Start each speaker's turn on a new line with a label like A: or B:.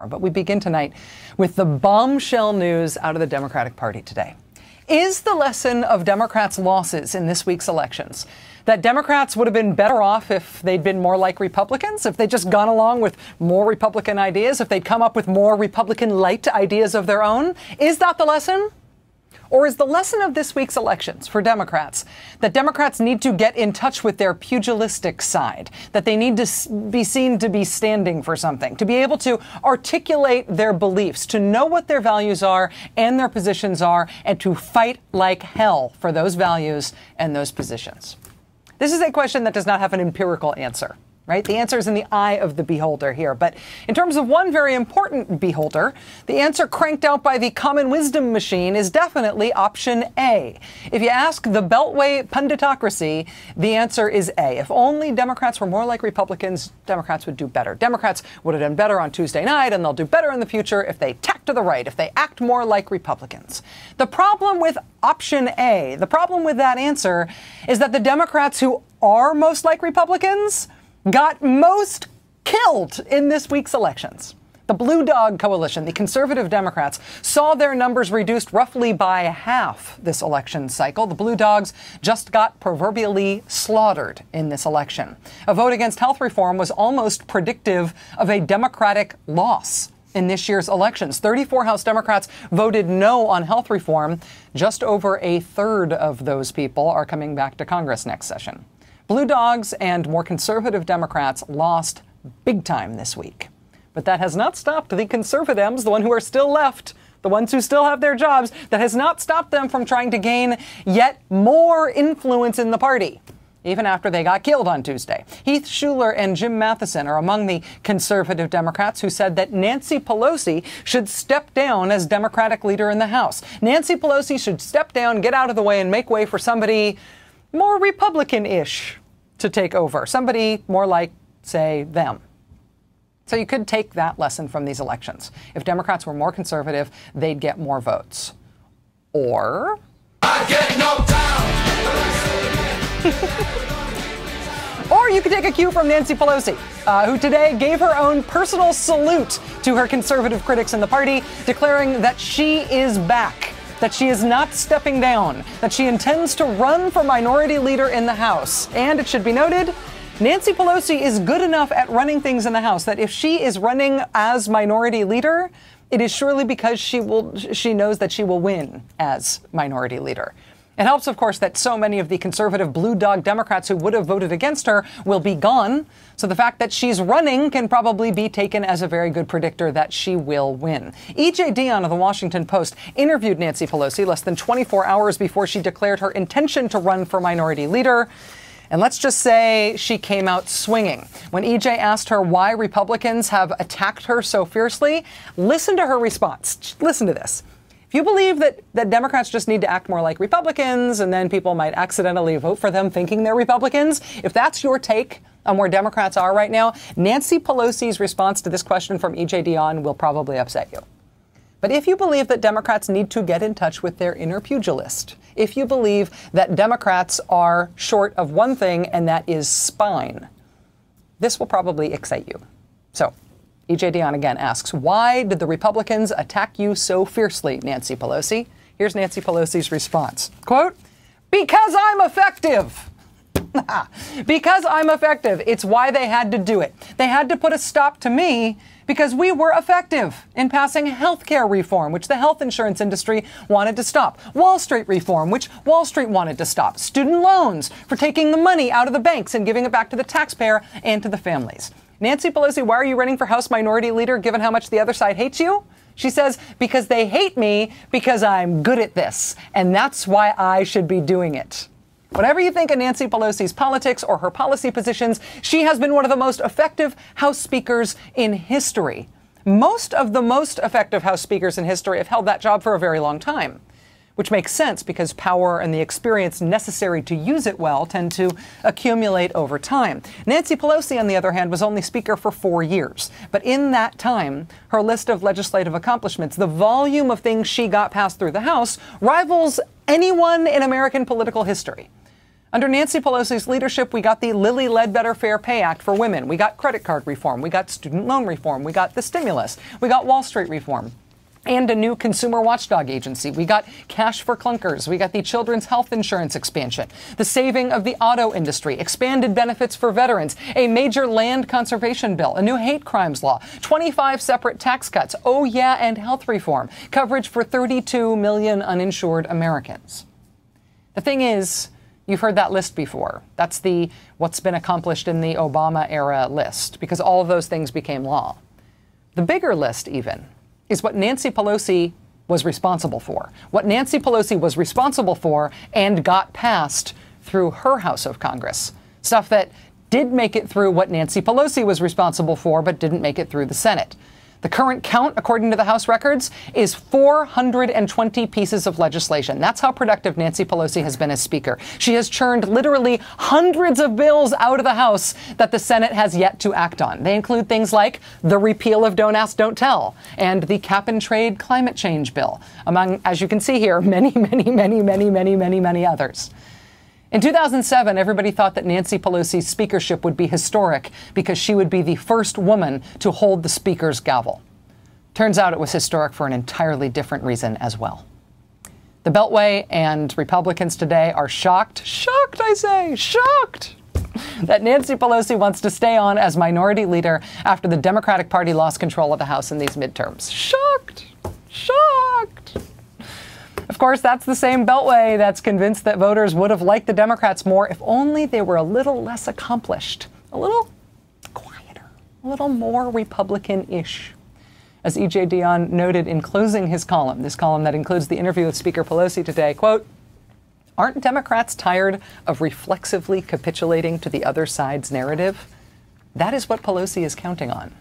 A: But we begin tonight with the bombshell news out of the Democratic Party today. Is the lesson of Democrats' losses in this week's elections that Democrats would have been better off if they'd been more like Republicans, if they'd just gone along with more Republican ideas, if they'd come up with more Republican-light ideas of their own? Is that the lesson? Or is the lesson of this week's elections for Democrats that Democrats need to get in touch with their pugilistic side, that they need to be seen to be standing for something, to be able to articulate their beliefs, to know what their values are and their positions are, and to fight like hell for those values and those positions? This is a question that does not have an empirical answer. Right? The answer is in the eye of the beholder here. But in terms of one very important beholder, the answer cranked out by the common wisdom machine is definitely option A. If you ask the Beltway punditocracy, the answer is A. If only Democrats were more like Republicans, Democrats would do better. Democrats would have done better on Tuesday night, and they'll do better in the future if they tack to the right, if they act more like Republicans. The problem with option A, the problem with that answer, is that the Democrats who are most like Republicans got most killed in this week's elections. The Blue Dog Coalition, the conservative Democrats, saw their numbers reduced roughly by half this election cycle. The Blue Dogs just got proverbially slaughtered in this election. A vote against health reform was almost predictive of a Democratic loss in this year's elections. 34 House Democrats voted no on health reform. Just over a third of those people are coming back to Congress next session. Blue Dogs and more conservative Democrats lost big time this week. But that has not stopped the conservatives, the ones who are still left, the ones who still have their jobs, that has not stopped them from trying to gain yet more influence in the party, even after they got killed on Tuesday. Heath Shuler and Jim Matheson are among the conservative Democrats who said that Nancy Pelosi should step down as Democratic leader in the House. Nancy Pelosi should step down, get out of the way, and make way for somebody more Republican-ish to take over. Somebody more like, say, them. So you could take that lesson from these elections. If Democrats were more conservative, they'd get more votes. Or I get knocked down. Or you could take a cue from Nancy Pelosi, who today gave her own personal salute to her conservative critics in the party, declaring that she is back, that she is not stepping down, that she intends to run for minority leader in the House. And it should be noted, Nancy Pelosi is good enough at running things in the House that if she is running as minority leader, it is surely because she knows that she will win as minority leader. It helps, of course, that so many of the conservative Blue Dog Democrats who would have voted against her will be gone. So the fact that she's running can probably be taken as a very good predictor that she will win. E.J. Dionne of the Washington Post interviewed Nancy Pelosi less than 24 hours before she declared her intention to run for minority leader. And let's just say she came out swinging. When E.J. asked her why Republicans have attacked her so fiercely, listen to her response. Listen to this. If you believe that Democrats just need to act more like Republicans and then people might accidentally vote for them thinking they're Republicans, if that's your take on where Democrats are right now, Nancy Pelosi's response to this question from E.J. Dionne will probably upset you. But if you believe that Democrats need to get in touch with their inner pugilist, if you believe that Democrats are short of one thing, and that is spine, this will probably excite you. So, E.J. Dionne again asks, why did the Republicans attack you so fiercely, Nancy Pelosi? Here's Nancy Pelosi's response. Quote, because I'm effective. Because I'm effective. It's why they had to do it. They had to put a stop to me because we were effective in passing health care reform, which the health insurance industry wanted to stop. Wall Street reform, which Wall Street wanted to stop. Student loans for taking the money out of the banks and giving it back to the taxpayer and to the families. Nancy Pelosi, why are you running for House Minority Leader given how much the other side hates you? She says, because they hate me because I'm good at this, and that's why I should be doing it. Whatever you think of Nancy Pelosi's politics or her policy positions, she has been one of the most effective House speakers in history. Most of the most effective House speakers in history have held that job for a very long time, which makes sense because power and the experience necessary to use it well tend to accumulate over time. Nancy Pelosi, on the other hand, was only Speaker for 4 years. But in that time, her list of legislative accomplishments, the volume of things she got passed through the House, rivals anyone in American political history. Under Nancy Pelosi's leadership, we got the Lilly Ledbetter Fair Pay Act for women. We got credit card reform. We got student loan reform. We got the stimulus. We got Wall Street reform. And a new consumer watchdog agency. We got cash for clunkers. We got the children's health insurance expansion, the saving of the auto industry, expanded benefits for veterans, a major land conservation bill, a new hate crimes law, 25 separate tax cuts, oh yeah, and health reform, coverage for 32 million uninsured Americans. The thing is, you've heard that list before. That's the what's been accomplished in the Obama era list, because all of those things became law. The bigger list, even, is what Nancy Pelosi was responsible for. What Nancy Pelosi was responsible for and got passed through her House of Congress. Stuff that did make it through what Nancy Pelosi was responsible for, but didn't make it through the Senate. The current count, according to the House records, is 420 pieces of legislation. That's how productive Nancy Pelosi has been as Speaker. She has churned literally hundreds of bills out of the House that the Senate has yet to act on. They include things like the repeal of Don't Ask, Don't Tell and the cap and trade climate change bill, among, as you can see here, many others. In 2007, everybody thought that Nancy Pelosi's speakership would be historic because she would be the first woman to hold the Speaker's gavel. Turns out it was historic for an entirely different reason as well. The Beltway and Republicans today are shocked, I say, shocked, that Nancy Pelosi wants to stay on as minority leader after the Democratic Party lost control of the House in these midterms. Shocked. Of course, that's the same Beltway that's convinced that voters would have liked the Democrats more if only they were a little less accomplished, a little quieter, a little more Republican-ish. As E.J. Dionne noted in closing his column, this column that includes the interview with Speaker Pelosi today, quote, "Aren't Democrats tired of reflexively capitulating to the other side's narrative? That is what Pelosi is counting on."